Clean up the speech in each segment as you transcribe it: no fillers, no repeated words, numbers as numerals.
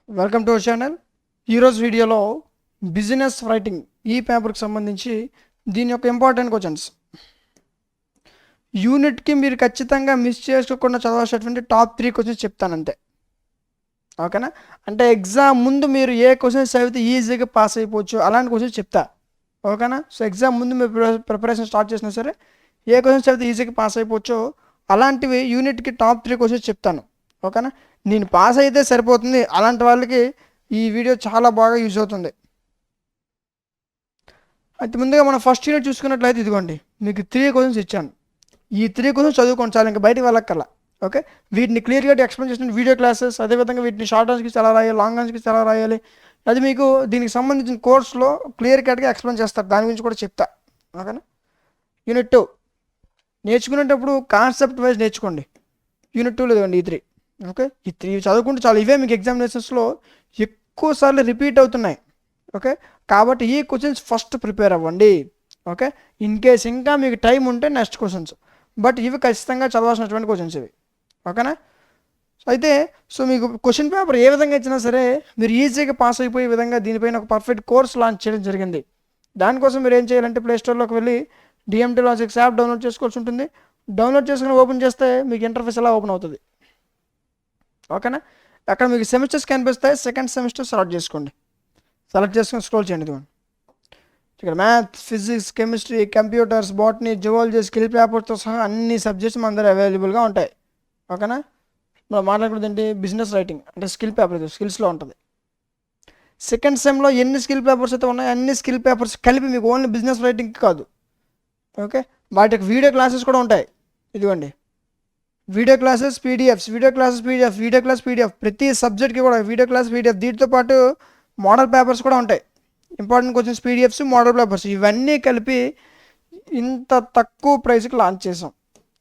Welcome to our channel. ఈరోజు వీడియోలో business writing ఈ పేపర్కి సంబంధించి దీని యొక్క ఇంపార్టెంట్ క్వశ్చన్స్ యూనిట్కి మీరు ఖచ్చితంగా మిస్ చేసుకోకుండా చదవాల్సినటువంటి టాప్ 3 క్వశ్చన్స్ చెప్తాను అంతే. ఓకేనా? అంటే ఎగ్జామ్ ముందు మీరు ఏ క్వశ్చన్స్ చదివితే ఈజీగా పాస్ అయిపోవచ్చు అలాంటి క్వశ్చన్స్ చెప్తా. ఓకేనా? సో ఎగ్జామ్ ముందు మీరు ప్రిపరేషన్ స్టార్ట్ చేసినా సరే ఏ క్వశ్చన్స్ చదివితే ఈజీగా పాస్ అయిపోవచ్చో అలాంటివి యూనిట్కి టాప్ 3 క్వశ్చన్స్ చెప్తాను. ఓకేనా? నేను పాస్ అయితే సరిపోతుంది అలాంటి వాళ్ళకి ఈ వీడియో చాలా బాగా యూజ్ అవుతుంది. అయితే ముందుగా మనం ఫస్ట్ యూనిట్ చూసుకున్నట్లయితే ఇదిగోండి మీకు 3 క్వశ్చన్స్ ఇచ్చాను. ఈ 3 క్వశ్చన్స్ చదువుకోండి చాలు, ఇంకా బయటకు వెళ్ళక్కర్లా. ఓకే, వీటిని క్లియర్గా ఎక్స్ప్లెయిన్ చేసిన వీడియో క్లాసెస్, అదేవిధంగా వీటిని షార్ట్ ఆన్స్కి ఎలా రాయాలి, లాంగ్ ఆన్స్కి ఎలా రాయాలి, అది మీకు దీనికి సంబంధించిన కోర్సులో క్లియర్ కట్గా ఎక్స్ప్లెయిన్ చేస్తారు. దాని గురించి కూడా చెప్తా. ఓకేనా? యూనిట్ 2 నేర్చుకునేటప్పుడు కాన్సెప్ట్ వైజ్ నేర్చుకోండి. యూనిట్ 2 లేదండి ఈ 3. ఓకే, ఈ 3 చదువుకుంటే చాలు. ఇవే మీకు ఎగ్జామినేషన్స్లో ఎక్కువ సార్లు రిపీట్ అవుతున్నాయి. ఓకే, కాబట్టి ఈ క్వశ్చన్స్ ఫస్ట్ ప్రిపేర్ అవ్వండి. ఓకే, ఇన్ కేస్ ఇంకా మీకు టైం ఉంటే నెక్స్ట్ క్వశ్చన్స్, బట్ ఇవి ఖచ్చితంగా చదవాల్సినటువంటి క్వశ్చన్స్ ఇవి. ఓకేనా? అయితే మీకు క్వశ్చన్ పేపర్ ఏ విధంగా ఇచ్చినా సరే మీరు ఈజీగా పాస్ అయిపోయే విధంగా దీనిపైన ఒక పర్ఫెక్ట్ కోర్స్ లాంచ్ చేయడం జరిగింది. దానికోసం మీరు ఏం చేయాలంటే ప్లేస్టోర్లోకి వెళ్ళి డిఎంటీ లాజిక్స్ యాప్ డౌన్లోడ్ చేసుకోవాల్సి ఉంటుంది. డౌన్లోడ్ చేసుకుని ఓపెన్ చేస్తే మీకు ఇంటర్ఫేస్ ఎలా ఓపెన్ అవుతుంది. ఓకేనా? అక్కడ మీకు సెమిస్టర్స్ కనిపిస్తాయి. సెకండ్ సెమిస్టర్ సెలెక్ట్ చేసుకోండి. సెలెక్ట్ చేసుకొని స్క్రోల్ చేయండి. ఇదిగోండి ఇక్కడ maths, physics, chemistry, computers, botany, zoology, skill పేపర్తో సహా అన్ని సబ్జెక్ట్స్ మన దగ్గర అవైలబుల్గా ఉంటాయి. ఓకేనా? మనం మాట్లాడుకున్నది ఏంటి? బిజినెస్ రైటింగ్ అంటే స్కిల్ పేపర్, ఇది స్కిల్స్లో ఉంటుంది. సెకండ్ సెమ్లో ఎన్ని స్కిల్ పేపర్స్ అయితే ఉన్నాయో అన్ని స్కిల్ పేపర్స్ కలిపి మీకు ఓన్లీ బిజినెస్ రైటింగ్ కాదు. ఓకే, వాటికి వీడియో క్లాసెస్ కూడా ఉంటాయి. ఇదిగోండి video classes PDFs, video classes PDF, video class PDF, ప్రతి సబ్జెక్ట్కి కూడా వీడియో క్లాస్ పీడిఎఫ్. దీంతో పాటు మోడల్ పేపర్స్ కూడా ఉంటాయి. Important questions PDFs, model papers ఇవన్నీ కలిపి ఇంత తక్కువ ప్రైస్కి లాంచ్ చేసాం.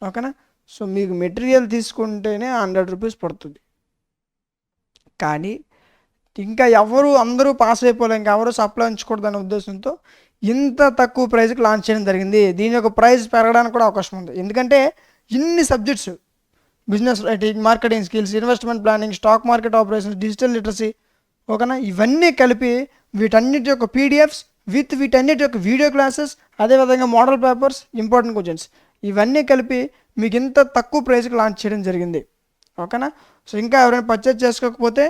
ఓకేనా? సో మీకు మెటీరియల్ తీసుకుంటేనే 100 రూపీస్ పడుతుంది. కానీ ఇంకా అందరూ పాస్ అయిపోలే, ఇంకా ఎవరు సప్లై ఉంచకూడదు అనే ఉద్దేశంతో ఇంత తక్కువ ప్రైస్కి లాంచ్ చేయడం జరిగింది. దీని యొక్క ప్రైస్ పెరగడానికి కూడా అవకాశం ఉంది. ఎందుకంటే ఇన్ని subjects business writing, marketing skills, investment planning, stock market operations, digital literacy, ఓకేనా, ఇవన్నీ కలిపి వీటన్నిటి యొక్క పీడిఎఫ్స్ విత్ వీటన్నిటి యొక్క వీడియో క్లాసెస్, అదేవిధంగా మోడల్ పేపర్స్, ఇంపార్టెంట్ క్వశ్చన్స్ ఇవన్నీ కలిపి మీకు ఇంత తక్కువ ప్రైస్కి లాంచ్ చేయడం జరిగింది. ఓకేనా? సో ఇంకా ఎవరైనా పర్చేజ్ చేసుకోకపోతే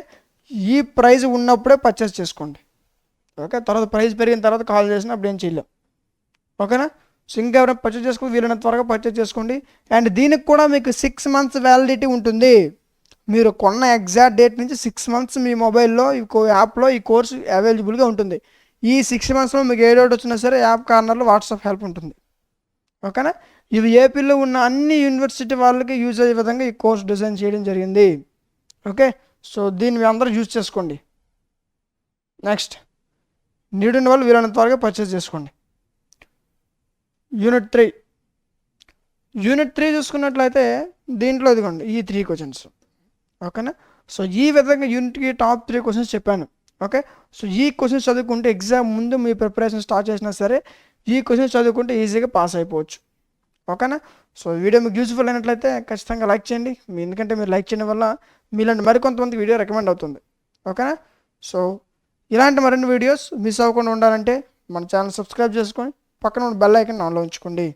ఈ ప్రైస్ ఉన్నప్పుడే పర్చేజ్ చేసుకోండి. ఓకే, తర్వాత ప్రైస్ పెరిగిన తర్వాత కాల్ చేసినా అప్పుడు ఏం చేయలేం. ఓకేనా? సో ఇంకా ఎవరైనా పర్చేజ్ చేసుకో వీలైనంత త్వరగా పర్చేజ్ చేసుకోండి. అండ్ దీనికి కూడా మీకు 6 months వ్యాలిడిటీ ఉంటుంది. మీరు కొన్న ఎగ్జాక్ట్ డేట్ నుంచి 6 months మీ మొబైల్లో ఈ యాప్లో ఈ కోర్సు అవైలబుల్గా ఉంటుంది. ఈ 6 monthsలో మీకు ఏ డౌట్ వచ్చినా సరే యాప్ కార్నర్లో వాట్సాప్ హెల్ప్ ఉంటుంది. ఓకేనా? ఇవి ఏపీలో ఉన్న అన్ని యూనివర్సిటీ వాళ్ళకి యూజ్ అయ్యే విధంగా ఈ కోర్స్ డిజైన్ చేయడం జరిగింది. ఓకే, సో దీన్ని మీ అందరూ యూజ్ చేసుకోండి. నెక్స్ట్ నీడ్ ఉన్న వాళ్ళు వీలైనంత త్వరగా పర్చేజ్ చేసుకోండి. యూనిట్ 3 చూసుకున్నట్లయితే దీంట్లో ఇదిగోండి ఈ 3 క్వశ్చన్స్. ఓకేనా? సో ఈ విధంగా యూనిట్కి టాప్ 3 క్వశ్చన్స్ చెప్పాను. ఓకే, సో ఈ క్వశ్చన్స్ చదువుకుంటే ఎగ్జామ్ ముందు మీ ప్రిపరేషన్ స్టార్ట్ చేసినా సరే ఈ క్వశ్చన్స్ చదువుకుంటే ఈజీగా పాస్ అయిపోవచ్చు. ఓకేనా? సో వీడియో మీకు యూజ్ఫుల్ అయినట్లయితే ఖచ్చితంగా లైక్ చేయండి. ఎందుకంటే మీరు లైక్ చేయడం వల్ల మీలాంటి మరికొంతమంది వీడియో రికమెండ్ అవుతుంది. ఓకేనా? సో ఇలాంటి మరిన్ని వీడియోస్ మిస్ అవ్వకుండా ఉండాలంటే మన ఛానల్ సబ్స్క్రైబ్ చేసుకొని పక్కన ఉన్న బెల్ ఐకాన్ ఆన్లో ఉంచుకోండి.